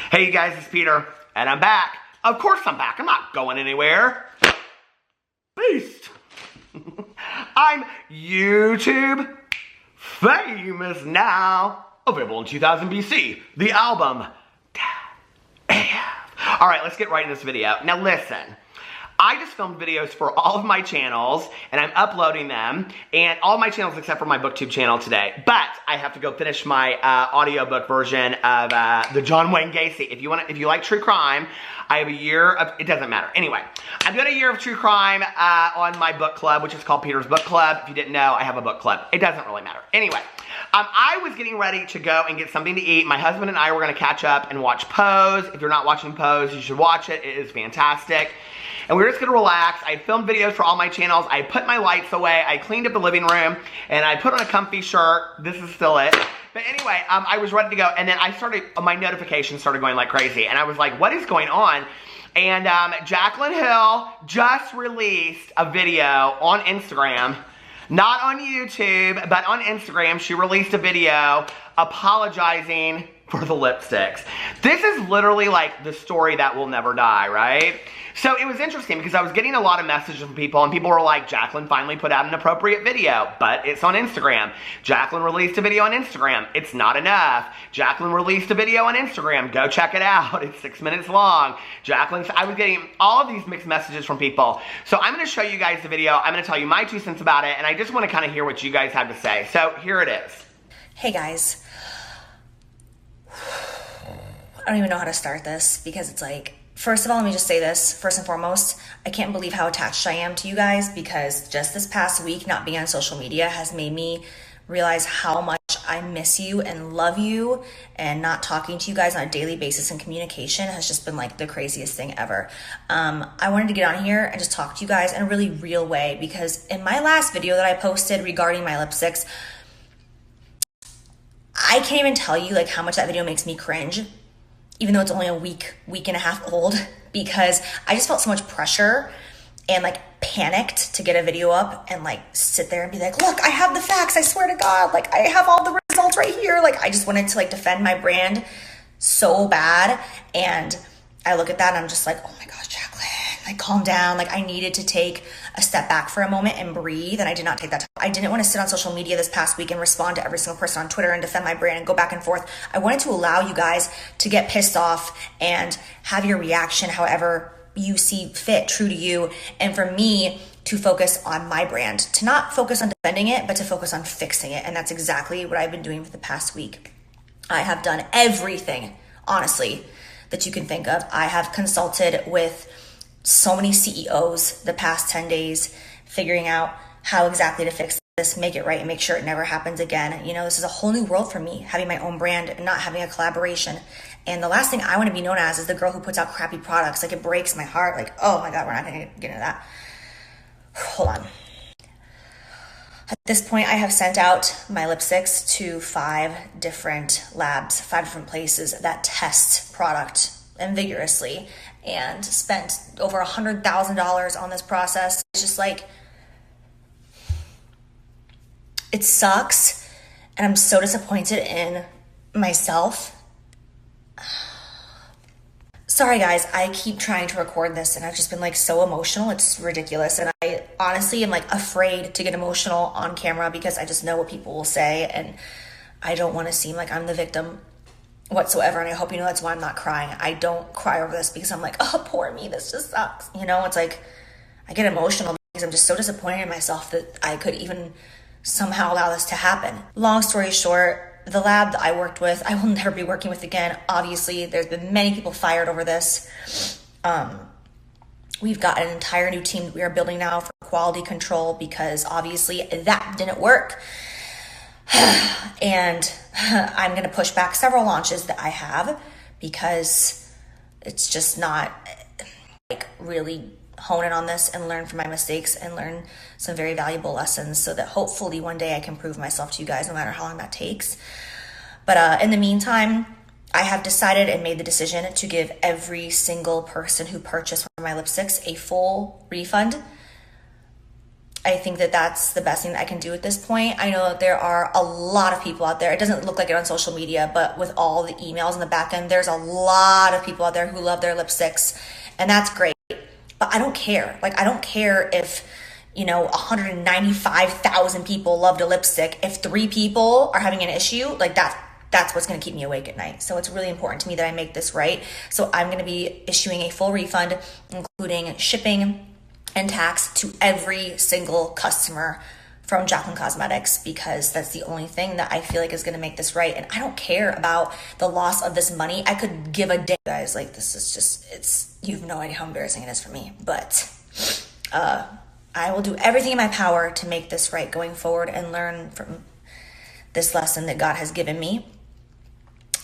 Hey you guys, it's Peter, and I'm back. Of course I'm back. I'm not going anywhere. Beast. I'm YouTube famous now. Available in 2000 BC. The album. Alright, let's get right in this video. Now listen. I just filmed videos for all of my channels, and I'm uploading them, and all my channels except for my BookTube channel today. But I have to go finish my audiobook version of the John Wayne Gacy. If you like true crime, I have a year of, it doesn't matter. Anyway, I've got a year of true crime on my book club, which is called Peter's Book Club. If you didn't know, I have a book club. It doesn't really matter. Anyway, I was getting ready to go and get something to eat. My husband and I were going to catch up and watch Pose. If you're not watching Pose, you should watch it. It is fantastic. And we were just going to relax. I filmed videos for all my channels. I put my lights away. I cleaned up the living room. And I put on a comfy shirt. This is still it. But anyway, I was ready to go. And then my notifications started going like crazy. And I was like, what is going on? And Jaclyn Hill just released a video on Instagram. Not on YouTube, but on Instagram. She released a video apologizing for the lipsticks. This is literally like the story that will never die, right? So it was interesting because I was getting a lot of messages from people, and people were like, Jaclyn finally put out an appropriate video, but it's on Instagram. Jaclyn released a video on Instagram. It's not enough. Jaclyn released a video on Instagram. Go check it out. It's 6 minutes long. I was getting all of these mixed messages from people. So I'm going to show you guys the video. I'm going to tell you my 2 cents about it, and I just want to kind of hear what you guys have to say. So here it is. Hey guys. I don't even know how to start this because it's like, first of all, let me just say this. First and foremost, I can't believe how attached I am to you guys because just this past week, not being on social media has made me realize how much I miss you and love you, and not talking to you guys on a daily basis and communication has just been like the craziest thing ever. I wanted to get on here and just talk to you guys in a really real way because in my last video that I posted regarding my lipsticks, I can't even tell you like how much that video makes me cringe, even though it's only a week and a half old, because I just felt so much pressure and like panicked to get a video up and like sit there and be like, look, I have the facts. I swear to God, like I have all the results right here. Like I just wanted to like defend my brand so bad. And I look at that and I'm just like, oh my gosh, Jaclyn, like calm down. Like I needed to take a step back for a moment and breathe. And I did not take that time. I didn't want to sit on social media this past week and respond to every single person on Twitter and defend my brand and go back and forth. I wanted to allow you guys to get pissed off and have your reaction however you see fit, true to you. And for me to focus on my brand, to not focus on defending it, but to focus on fixing it. And that's exactly what I've been doing for the past week. I have done everything, honestly, that you can think of. I have consulted with so many CEOs the past 10 days, figuring out how exactly to fix this, make it right, and make sure it never happens again. You know, this is a whole new world for me, having my own brand and not having a collaboration. And the last thing I want to be known as is the girl who puts out crappy products. Like, it breaks my heart. Like, oh my God, we're not going to get into that. Hold on. At this point, I have sent out my lipsticks to 5 different labs, 5 different places that test product and vigorously, and spent over $100,000 on this process. It's just like, it sucks, and I'm so disappointed in myself. Sorry guys, I keep trying to record this and I've just been like so emotional, it's ridiculous. And I honestly am like afraid to get emotional on camera because I just know what people will say and I don't want to seem like I'm the victim whatsoever. And I hope you know that's why I'm not crying. I don't cry over this because I'm like, oh, poor me, this just sucks. You know, it's like I get emotional because I'm just so disappointed in myself that I could even somehow allow this to happen. Long story short, the lab that I worked with, I will never be working with again. Obviously, there's been many people fired over this. We've got an entire new team that we are building now for quality control because obviously that didn't work. And I'm going to push back several launches that I have because it's just not like really hone in on this and learn from my mistakes and learn some very valuable lessons so that hopefully one day I can prove myself to you guys no matter how long that takes. But in the meantime, I have decided and made the decision to give every single person who purchased one of my lipsticks a full refund. I think that that's the best thing that I can do at this point. I know that there are a lot of people out there. It doesn't look like it on social media, but with all the emails in the back end, there's a lot of people out there who love their lipsticks, and that's great. But I don't care. Like, I don't care if, 195,000 people loved a lipstick. If 3 people are having an issue, like that's what's going to keep me awake at night. So it's really important to me that I make this right. So I'm going to be issuing a full refund, including shipping and tax, to every single customer from Jaclyn Cosmetics, because that's the only thing that I feel like is going to make this right. And I don't care about the loss of this money. I could give a damn, guys. Like, this is just, you have no idea how embarrassing it is for me. But I will do everything in my power to make this right going forward and learn from this lesson that God has given me.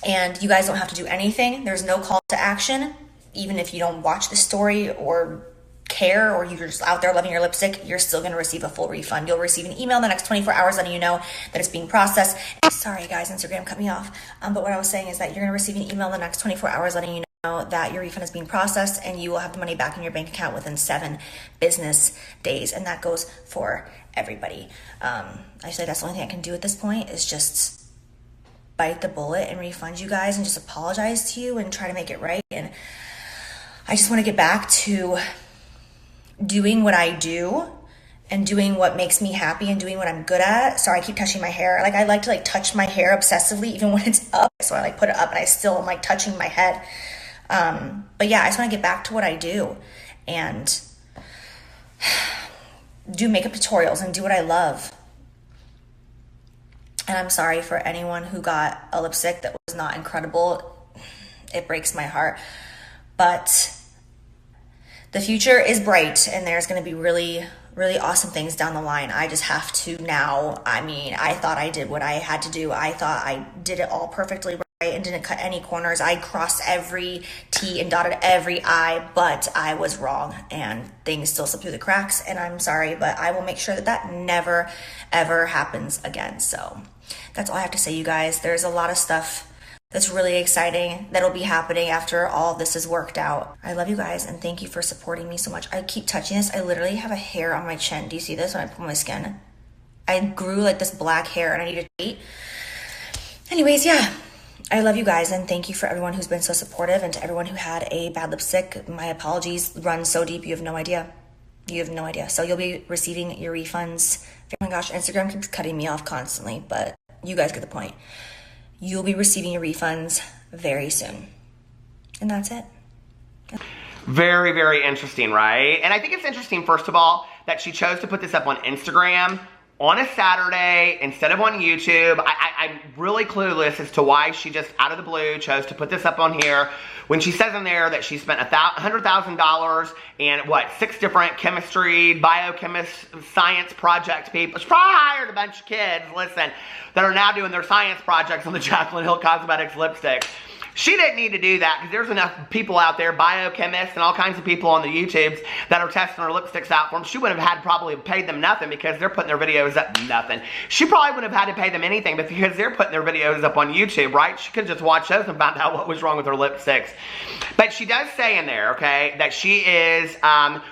And you guys don't have to do anything. There's no call to action. Even if you don't watch the story or care, or you're just out there loving your lipstick, you're still going to receive a full refund. You'll receive an email in the next 24 hours letting you know that it's being processed. Sorry guys, Instagram cut me off. But what I was saying is that you're going to receive an email in the next 24 hours letting you know that your refund is being processed, and you will have the money back in your bank account within 7 business days. And that goes for everybody. I say that's the only thing I can do at this point is just bite the bullet and refund you guys and just apologize to you and try to make it right. And I just want to get back to doing what I do and doing what makes me happy and doing what I'm good at. Sorry, I keep touching my hair. Like, I like to touch my hair obsessively even when it's up. So I put it up and I still am touching my head. But yeah, I just want to get back to what I do and do makeup tutorials and do what I love. And I'm sorry for anyone who got a lipstick that was not incredible. It breaks my heart. But the future is bright, and there's going to be really, really awesome things down the line. I just have to now. I thought I did what I had to do. I thought I did it all perfectly right and didn't cut any corners. I crossed every T and dotted every I, but I was wrong, and things still slip through the cracks, and I'm sorry, but I will make sure that that never, ever happens again. So that's all I have to say, you guys. There's a lot of stuff that's really exciting that'll be happening after all this is worked out. I love you guys, and thank you for supporting me so much. I keep touching this. I literally have a hair on my chin. Do you see this when I pull my skin? I grew this black hair, and I need to treat. Anyways, yeah. I love you guys, and thank you for everyone who's been so supportive, and to everyone who had a bad lipstick. My apologies run so deep, you have no idea. You have no idea. So you'll be receiving your refunds. Oh my gosh, Instagram keeps cutting me off constantly, but you guys get the point. You'll be receiving your refunds very soon. And that's it. Very, very interesting, right? And I think it's interesting, first of all, that she chose to put this up on Instagram on a Saturday instead of on YouTube. I'm really clueless as to why she just out of the blue chose to put this up on here when she says in there that she spent $100,000 and 6 different chemistry, biochemist, science project people. She probably hired a bunch of kids, listen, that are now doing their science projects on the Jaclyn Hill Cosmetics lipstick. She didn't need to do that because there's enough people out there, biochemists and all kinds of people on the YouTubes that are testing her lipsticks out for them. She would have had probably paid them nothing because they're putting their videos up nothing. She probably wouldn't have had to pay them anything, but because they're putting their videos up on YouTube, right? She could just watch those and find out what was wrong with her lipsticks. But she does say in there, okay, that she is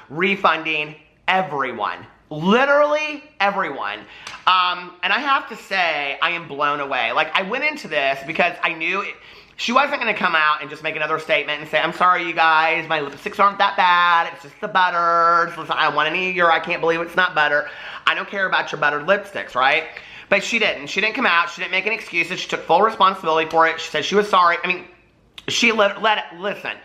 refunding everyone. Literally everyone. And I have to say, I am blown away. I went into this because I knew she wasn't going to come out and just make another statement and say, I'm sorry, you guys, my lipsticks aren't that bad. It's just the butter. I don't want any of your, I can't believe it's not butter. I don't care about your buttered lipsticks, right? But she didn't. She didn't come out. She didn't make any excuses. She took full responsibility for it. She said she was sorry. She listen.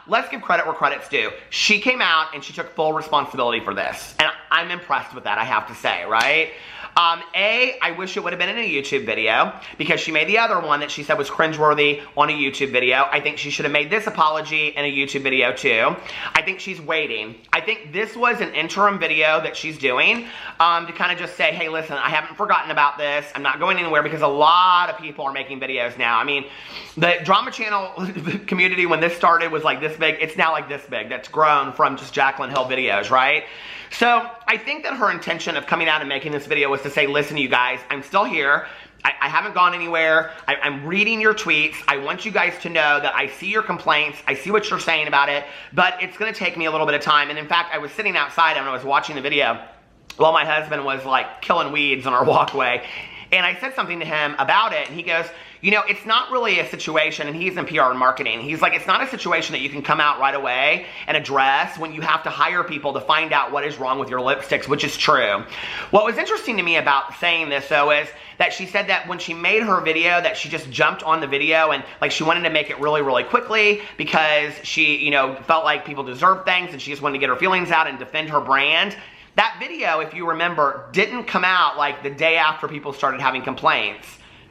Let's give credit where credit's due. She came out and she took full responsibility for this. And I'm impressed with that, I have to say, right? I wish it would have been in a YouTube video because she made the other one that she said was cringeworthy on a YouTube video. I think she should have made this apology in a YouTube video too. I think she's waiting. I think this was an interim video that she's doing to kind of just say, hey, listen, I haven't forgotten about this. I'm not going anywhere because a lot of people are making videos now. The drama channel community when this started was this big. It's now this big. That's grown from just Jaclyn Hill videos, right? So I think that her intention of coming out and making this video was to say, listen, you guys, I'm still here. I haven't gone anywhere. I'm reading your tweets. I want you guys to know that I see your complaints. I see what you're saying about it, but it's going to take me a little bit of time. And in fact, I was sitting outside and I was watching the video. while my husband was like killing weeds on our walkway. And I said something to him about it, and he goes, you know, it's not really a situation, and he's in PR and marketing. He's like, it's not a situation that you can come out right away and address when you have to hire people to find out what is wrong with your lipsticks, which is true. What was interesting to me about saying this, though, is that she said that when she made her video, that she just jumped on the video and like she wanted to make it really, really quickly because she, you know, felt like people deserve things and she just wanted to get her feelings out and defend her brand. That video, if you remember, didn't come out like the day after people started having complaints.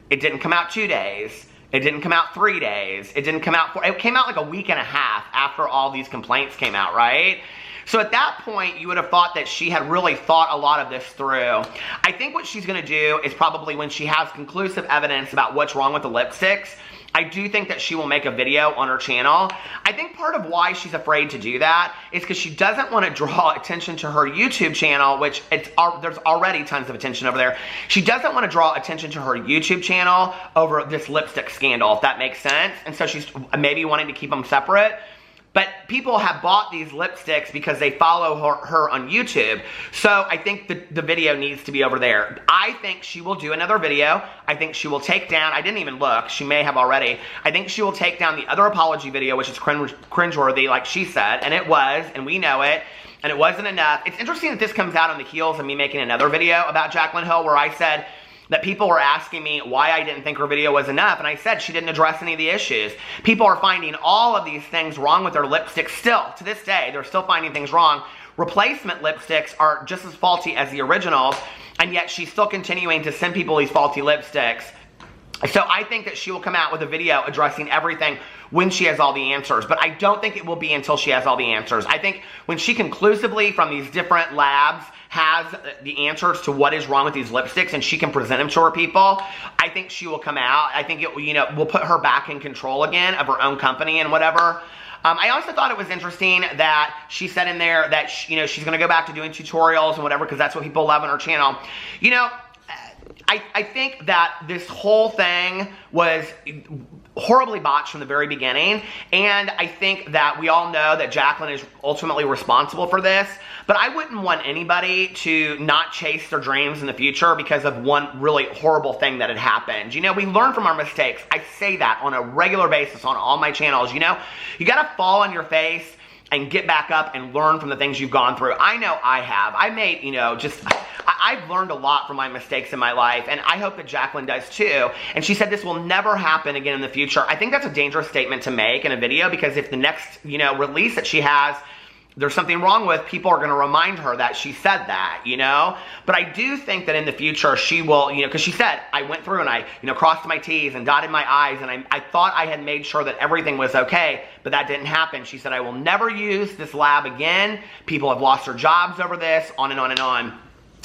It didn't come out 2 days. It didn't come out 3 days. It didn't come out it came out like a week and a half after all these complaints came out, right? So at that point, you would have thought that she had really thought a lot of this through. I think what she's going to do is probably when she has conclusive evidence about what's wrong with the lipsticks, I do think that she will make a video on her channel. I think part of why she's afraid to do that is because she doesn't want to draw attention to her YouTube channel, which there's already tons of attention over there. She doesn't want to draw attention to her YouTube channel over this lipstick scandal, if that makes sense. And so she's maybe wanting to keep them separate. But people have bought these lipsticks because they follow her on YouTube. So I think the video needs to be over there. I think she will do another video. I think she will take down, I didn't even look, she may have already. I think she will take down the other apology video, which is cringeworthy, like she said, and it was, and we know it, and it wasn't enough. It's interesting that this comes out on the heels of me making another video about Jaclyn Hill where I said, that people were asking me why I didn't think her video was enough, and I said she didn't address any of the issues. People are finding all of these things wrong with their lipsticks still. To this day, they're still finding things wrong. Replacement lipsticks are just as faulty as the originals, and yet she's still continuing to send people these faulty lipsticks. So I think that she will come out with a video addressing everything when she has all the answers. But I don't think it will be until she has all the answers. I think when she conclusively, from these different labs, has the answers to what is wrong with these lipsticks and she can present them to her people, I think she will come out. I think it, you know, will put her back in control again of her own company and whatever. I also thought it was interesting that she said in there that, you know, she's going to go back to doing tutorials and whatever because that's what people love on her channel. You know, I think that this whole thing was horribly botched from the very beginning, and I think that we all know that Jaclyn is ultimately responsible for this, but I wouldn't want anybody to not chase their dreams in the future because of one really horrible thing that had happened. You know, we learn from our mistakes. I say that on a regular basis on all my channels. You know, you gotta fall on your face and get back up and learn from the things you've gone through. I know I have. I made, you know, I've learned a lot from my mistakes in my life, and I hope that Jaclyn does too. And she said this will never happen again in the future. I think that's a dangerous statement to make in a video because if the next, you know, release that she has, there's something wrong with, people are going to remind her that she said that, you know? But I do think that in the future she will, you know, because she said, I went through and I, you know, crossed my T's and dotted my I's and I thought I had made sure that everything was okay, but that didn't happen. She said, I will never use this lab again. People have lost their jobs over this, on and on and on.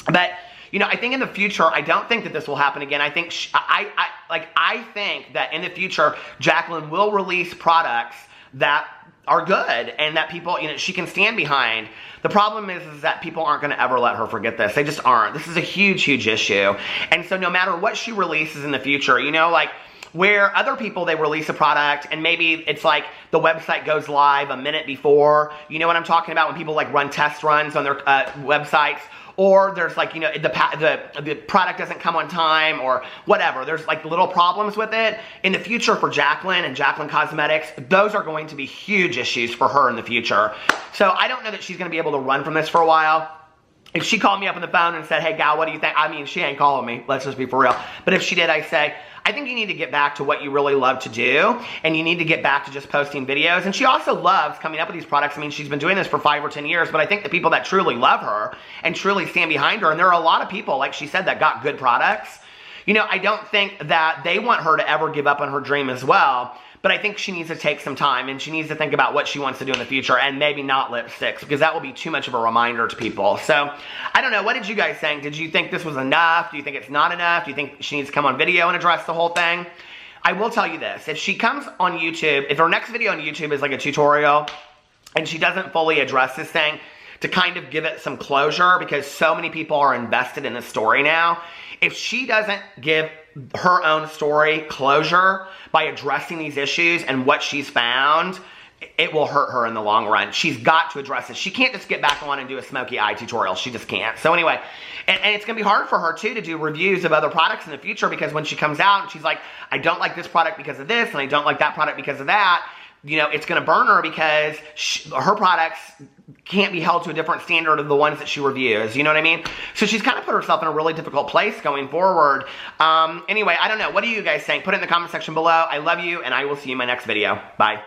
But, you know, I think in the future, I don't think that this will happen again. I think, I think that in the future, Jaclyn will release products that are good and that people, you know, she can stand behind. The problem is that people aren't going to ever let her forget this. They just aren't. This is a huge, huge issue. And so no matter what she releases in the future, you know, like where other people, they release a product and maybe it's like the website goes live a minute before, you know what I'm talking about, when people like run test runs on their websites, or there's like, you know, the product doesn't come on time or whatever. There's like little problems with it. In the future for Jaclyn and Jaclyn Cosmetics, those are going to be huge issues for her in the future. So I don't know that she's going to be able to run from this for a while. If she called me up on the phone and said, hey, gal, what do you think? I mean, she ain't calling me. Let's just be for real. But if she did, I say, I think you need to get back to what you really love to do, and you need to get back to just posting videos. And she also loves coming up with these products. I mean, she's been doing this for 5 or 10 years, but I think the people that truly love her and truly stand behind her, and there are a lot of people, like she said, that got good products. You know, I don't think that they want her to ever give up on her dream as well. But I think she needs to take some time and she needs to think about what she wants to do in the future and maybe not lipsticks because that will be too much of a reminder to people. So, I don't know. What did you guys think? Did you think this was enough? Do you think it's not enough? Do you think she needs to come on video and address the whole thing? I will tell you this. If she comes on YouTube, if her next video on YouTube is like a tutorial and she doesn't fully address this thing to kind of give it some closure because so many people are invested in the story now, if she doesn't give her own story closure by addressing these issues and what she's found, it will hurt her in the long run. She's got to address this. She can't just get back on and do a smoky eye tutorial. She just can't. So anyway, and it's going to be hard for her too to do reviews of other products in the future, because when she comes out and she's like, I don't like this product because of this, and I don't like that product because of that, you know, it's going to burn her, because her products can't be held to a different standard of the ones that she reviews. You know what I mean? So she's kind of put herself in a really difficult place going forward. Anyway, I don't know. What do you guys think? Put it in the comment section below. I love you, and I will see you in my next video. Bye.